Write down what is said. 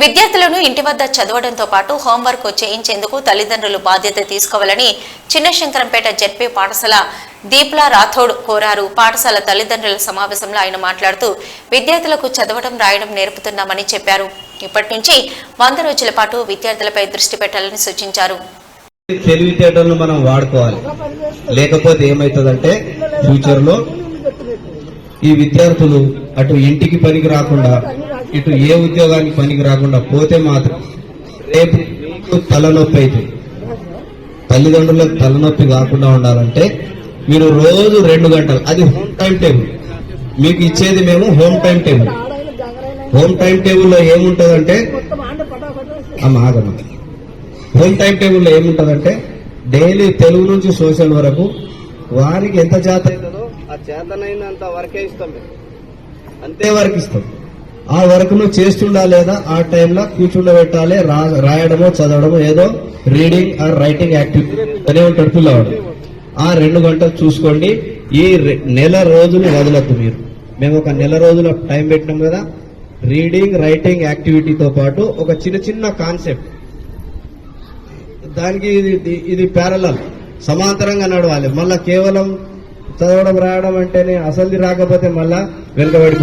విద్యార్థులను ఇంటి వద్ద చదవడంతో పాటు హోంవర్క్ చేయించేందుకు తల్లిదండ్రులు బాధ్యత తీసుకోవాలని చిన్నశంకరంపేట జెడ్పీ పాఠశాల దీప్లా రాథోడ్ కోరారు. పాఠశాల తల్లిదండ్రుల సమావేశంలో ఆయన మాట్లాడుతూ విద్యార్థులకు చదవడం రాయడం నేర్పుతున్నామని చెప్పారు. ఇప్పటి నుంచి 100 రోజుల పాటు విద్యార్థులపై దృష్టి పెట్టాలని సూచించారు. తెలివితేటలను మనం వాడుకోవాలి, లేకపోతే ఏమైతుందంటే ఫ్యూచర్ లో ఈ విద్యార్థులు అటు ఇంటికి పనికి రాకుండా ఇటు ఏ ఉద్యోగానికి పనికి రాకుండా పోతే మాత్రం రేపు మీకు తలనొప్పి అవుతుంది. తల్లిదండ్రులకు తలనొప్పి కాకుండా ఉండాలంటే మీరు రోజు 2 గంటలు, అది హోమ్ టైం టేబుల్ మీకు ఇచ్చేది, మేము home time table. Home time టేబుల్లో ఏముంటదంటే హోమ్ టైం టేబుల్లో ఏముంటదంటే డైలీ తెలుగు నుంచి సోషల్ వరకు వారికి ఎంత చేత అవుతుందో ఆ చేతనైనంత వరకే ఇస్తాం, అంతే వరకు ఇస్తాం. ఆ వర్క్ ను చేస్తుండా లేదా ఆ టైంలో కూర్చుండబెట్టాలి. రాయడమో చదవడమో ఏదో రీడింగ్ ఆర్ రైటింగ్ యాక్టివిటీ అనే ఉంటాడు పిల్లవాడు. ఆ 2 గంటలు చూసుకోండి. ఈ నెల రోజులు వదలద్దు మీరు. మేము ఒక నెల రోజుల టైం పెట్టినాం కదా. రీడింగ్ రైటింగ్ యాక్టివిటీతో పాటు ఒక చిన్న కాన్సెప్ట్, దానికి ఇది ప్యారలల్ సమాంతరంగా నడవాలి. మళ్ళా కేవలం చదవడం రాయడం అంటేనే అసలు రాకపోతే మళ్ళా వెనుకబడిపోతుంది.